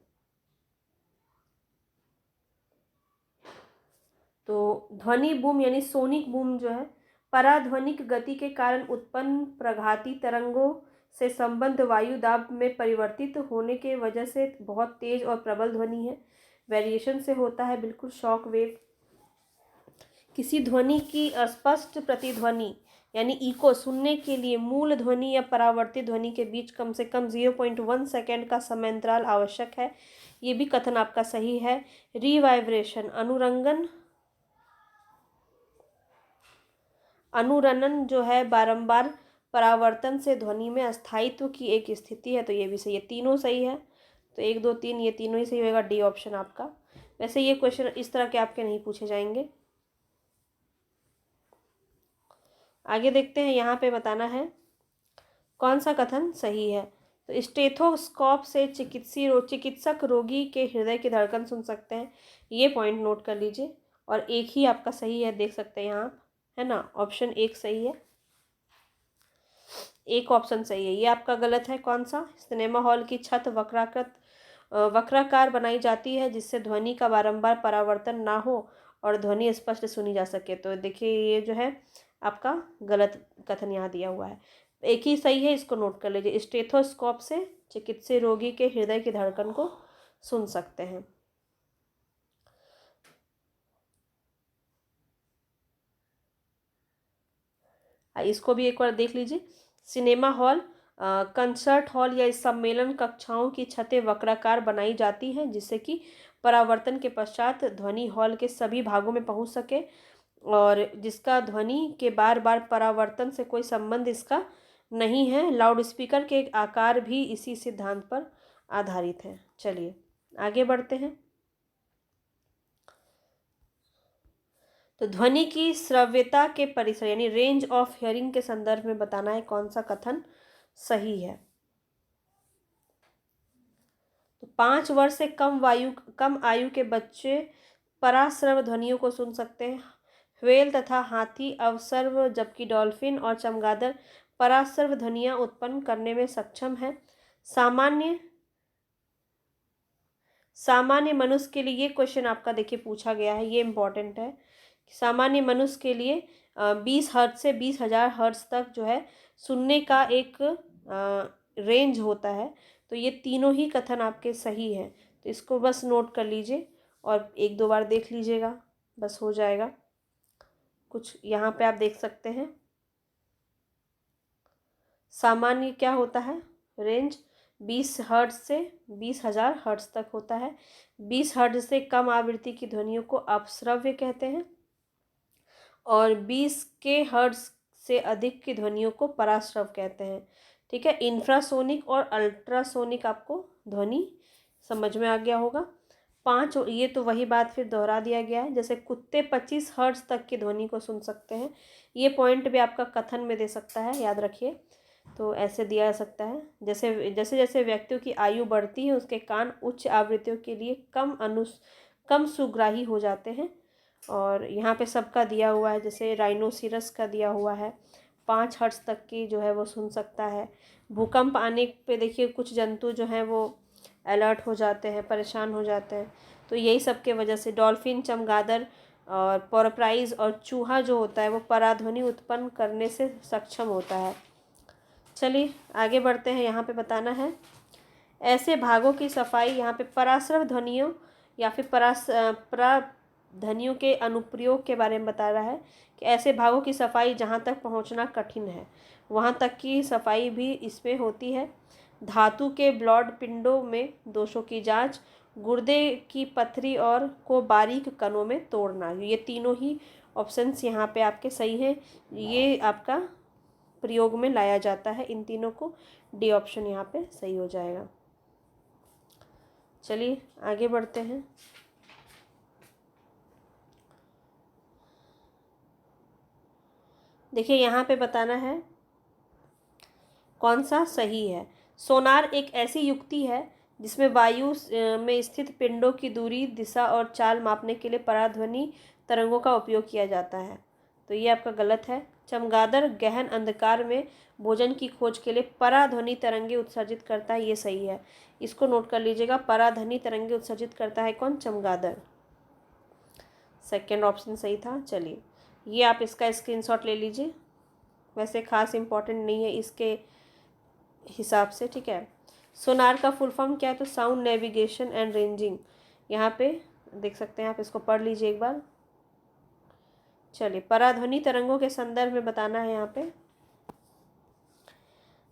तो ध्वनि बूम यानी सोनिक बूम जो है, पराध्वनिक गति के कारण उत्पन्न प्रघाती तरंगों से संबद्ध वायु दाब में परिवर्तित होने के वजह से बहुत तेज और प्रबल ध्वनि है, वेरिएशन से होता है, बिल्कुल शॉक वेव। किसी ध्वनि की स्पष्ट प्रतिध्वनि यानी इको सुनने के लिए मूल ध्वनि या परावर्तित ध्वनि के बीच कम से कम 0.1 सेकेंड का समयांतराल आवश्यक है, ये भी कथन आपका सही है। रिवाइब्रेशन अनुरणन जो है बारंबार परावर्तन से ध्वनि में अस्थायित्व की एक स्थिति है, तो ये भी सही है। तीनों सही है, तो 1 2 3 ये तीनों ही सही होगा, डी ऑप्शन आपका। वैसे ये क्वेश्चन इस तरह के आपके नहीं पूछे जाएंगे। आगे देखते हैं। यहाँ पे बताना है कौन सा कथन सही है। तो स्टेथोस्कोप से चिकित्सक रोगी के हृदय की धड़कन सुन सकते हैं, ये पॉइंट नोट कर लीजिए। और एक ही आपका सही है, देख सकते हैं यहाँ, है ना, ऑप्शन 1 सही है, एक ऑप्शन सही है। ये आपका गलत है, कौन सा। सिनेमा हॉल की छत वक्राकार बनाई जाती है जिससे ध्वनि का बारंबार परावर्तन ना हो और ध्वनि स्पष्ट सुनी जा सके। तो देखिए ये जो है आपका गलत कथन यहाँ दिया हुआ है, एक ही सही है, इसको नोट कर लीजिए। स्टेथोस्कोप से चिकित्सक रोगी के हृदय की धड़कन को सुन सकते हैं। इसको भी एक बार देख लीजिए। सिनेमा हॉल, कंसर्ट हॉल या सम्मेलन कक्षाओं की छतें वक्राकार बनाई जाती हैं जिससे कि परावर्तन के पश्चात ध्वनि हॉल के सभी भागों में पहुंच सके, और जिसका ध्वनि के बार बार परावर्तन से कोई संबंध इसका नहीं है। लाउडस्पीकर के आकार भी इसी सिद्धांत पर आधारित है। चलिए आगे बढ़ते हैं। तो ध्वनि की श्रव्यता के परिसर यानी रेंज ऑफ हियरिंग के संदर्भ में बताना है कौन सा कथन सही है। तो 5 वर्ष से कम आयु के बच्चे पराश्रव ध्वनियों को सुन सकते हैं। व्हेल तथा हाथी अवसर्व, जबकि डॉल्फिन और चमगादड़ पराश्रव ध्वनियां उत्पन्न करने में सक्षम है। सामान्य मनुष्य के लिए ये क्वेश्चन आपका देखिए पूछा गया है, ये इम्पोर्टेंट है। सामान्य मनुष्य के लिए 20 हर्ट्ज से 20,000 हर्ट्ज तक जो है सुनने का एक रेंज होता है। तो ये तीनों ही कथन आपके सही हैं, तो इसको बस नोट कर लीजिए और 1 2 बार देख लीजिएगा, बस हो जाएगा। कुछ यहाँ पे आप देख सकते हैं। सामान्य क्या होता है, रेंज 20 हर्ट्ज से 20,000 हर्ट्ज तक होता है। 20 हर्ट्ज से कम आवृत्ति की ध्वनियों को अपश्रव्य कहते हैं और 20 के हर्ट्ज से अधिक की ध्वनियों को पराश्रव कहते हैं। ठीक है, इंफ्रासोनिक और अल्ट्रासोनिक आपको ध्वनि समझ में आ गया होगा। 5, ये तो वही बात फिर दोहरा दिया गया है। जैसे कुत्ते 25 हर्ट्ज तक की ध्वनि को सुन सकते हैं, ये पॉइंट भी आपका कथन में दे सकता है, याद रखिए। तो ऐसे दिया जा सकता है, जैसे जैसे जैसे व्यक्तियों की आयु बढ़ती है उसके कान उच्च आवृत्तियों के लिए कम सुग्राही हो जाते हैं। और यहाँ पे सबका दिया हुआ है, जैसे राइनोसिरस का दिया हुआ है 5 हर्ट्ज तक की जो है वो सुन सकता है। भूकंप आने पे देखिए कुछ जंतु जो हैं वो अलर्ट हो जाते हैं, परेशान हो जाते हैं। तो यही सब के वजह से डॉल्फिन, चमगादड़ और पोरप्राइज और चूहा जो होता है वो पराध्वनि उत्पन्न करने से सक्षम होता है। चलिए आगे बढ़ते हैं। यहाँ पे बताना है ऐसे भागों की सफाई, यहाँ पे पराश्रव ध्वनियों या फिर पराध्वनियों के अनुप्रयोग के बारे में बता रहा है कि ऐसे भागों की सफाई जहाँ तक पहुँचना कठिन है वहाँ तक की सफाई भी इसमें होती है। धातु के ब्लॉड पिंडों में दोषों की जांच, गुर्दे की पथरी और को बारीक कणों में तोड़ना, ये तीनों ही ऑप्शंस यहाँ पे आपके सही हैं। ये आपका प्रयोग में लाया जाता है इन तीनों को। डी ऑप्शन यहाँ पे सही हो जाएगा। चलिए आगे बढ़ते हैं। देखिए यहाँ पे बताना है कौन सा सही है। सोनार एक ऐसी युक्ति है जिसमें वायु में स्थित पिंडों की दूरी, दिशा और चाल मापने के लिए पराध्वनि तरंगों का उपयोग किया जाता है, तो ये आपका गलत है। चमगादड़ गहन अंधकार में भोजन की खोज के लिए पराध्वनि तरंगे उत्सर्जित करता है, ये सही है, इसको नोट कर लीजिएगा। पराध्वनि तरंगे उत्सर्जित करता है कौन, चमगादड़। सेकेंड ऑप्शन सही था। चलिए ये आप इसका स्क्रीनशॉट ले लीजिए, वैसे खास इम्पोर्टेंट नहीं है इसके हिसाब से, ठीक है। सोनार का फुल फॉर्म क्या है, तो साउंड नेविगेशन एंड रेंजिंग, यहाँ पे देख सकते हैं आप, इसको पढ़ लीजिए एक बार। चलिए पराध्वनि तरंगों के संदर्भ में बताना है, यहाँ पे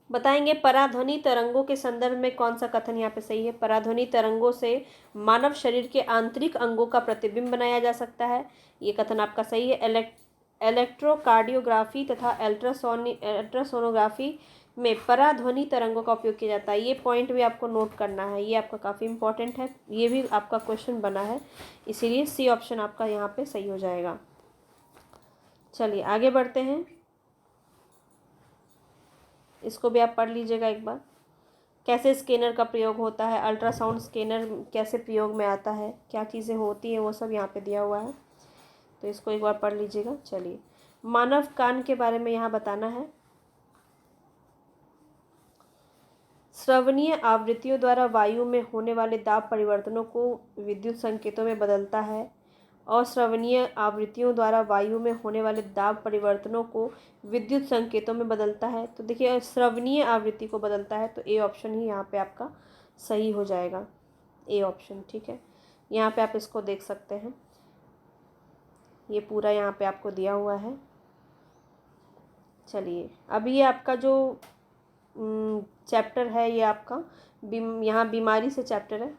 बताएंगे पराध्वनि तरंगों के संदर्भ में कौन सा कथन यहाँ पे सही है। पराध्वनि तरंगों से मानव शरीर के आंतरिक अंगों का प्रतिबिंब बनाया जा सकता है, ये कथन आपका सही है। इलेक्ट्रोकार्डियोग्राफी तथा अल्ट्रासोनोग्राफी में पराध्वनि तरंगों का उपयोग किया जाता है, ये पॉइंट भी आपको नोट करना है, ये आपका काफ़ी इंपॉर्टेंट है, ये भी आपका क्वेश्चन बना है, इसीलिए सी ऑप्शन आपका यहाँ पे सही हो जाएगा। चलिए आगे बढ़ते हैं, इसको भी आप पढ़ लीजिएगा एक बार। कैसे स्कैनर का प्रयोग होता है, अल्ट्रासाउंड स्कैनर कैसे प्रयोग में आता है, क्या चीज़ें होती हैं, वो सब यहाँ पे दिया हुआ है, तो इसको एक बार पढ़ लीजिएगा। चलिए मानव कान के बारे में यहाँ बताना है। श्रवणीय आवृत्तियों द्वारा वायु में होने वाले दाब परिवर्तनों को विद्युत संकेतों में बदलता है। अश्रवणीय आवृत्तियों द्वारा वायु में होने वाले दाब परिवर्तनों को विद्युत संकेतों में बदलता है, तो देखिए श्रवणीय आवृत्ति को बदलता है, तो ए ऑप्शन ही यहाँ पे आपका सही हो जाएगा, ए ऑप्शन, ठीक है। यहाँ पे आप इसको देख सकते हैं, ये पूरा यहाँ पे आपको दिया हुआ है। चलिए अब ये आपका जो चैप्टर है, ये आपका यहाँ बीमारी से चैप्टर है,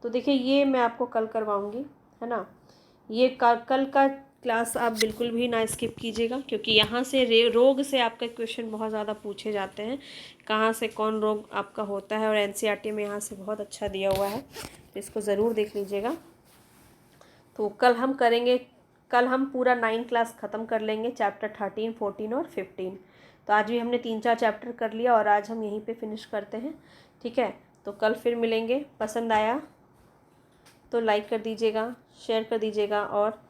तो देखिए ये मैं आपको कल करवाऊँगी, है ना। ये कल का क्लास आप बिल्कुल भी ना स्किप कीजिएगा, क्योंकि यहाँ से रोग से आपका क्वेश्चन बहुत ज़्यादा पूछे जाते हैं, कहाँ से कौन रोग आपका होता है, और एनसीईआरटी में यहाँ से बहुत अच्छा दिया हुआ है, तो इसको ज़रूर देख लीजिएगा। तो कल हम पूरा 9 क्लास ख़त्म कर लेंगे, चैप्टर 13, 14 और 15। तो आज भी हमने 3-4 चैप्टर कर लिया और आज हम यहीं पे फिनिश करते हैं, ठीक है। तो कल फिर मिलेंगे। पसंद आया तो लाइक कर दीजिएगा, शेयर कर दीजिएगा और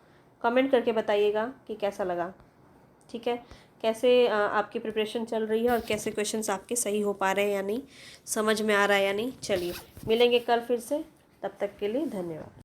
कमेंट करके बताइएगा कि कैसा लगा, ठीक है। कैसे आपकी प्रिपरेशन चल रही है और कैसे क्वेश्चंस आपके सही हो पा रहे हैं या नहीं, समझ में आ रहा है या नहीं। चलिए मिलेंगे कल फिर से, तब तक के लिए धन्यवाद।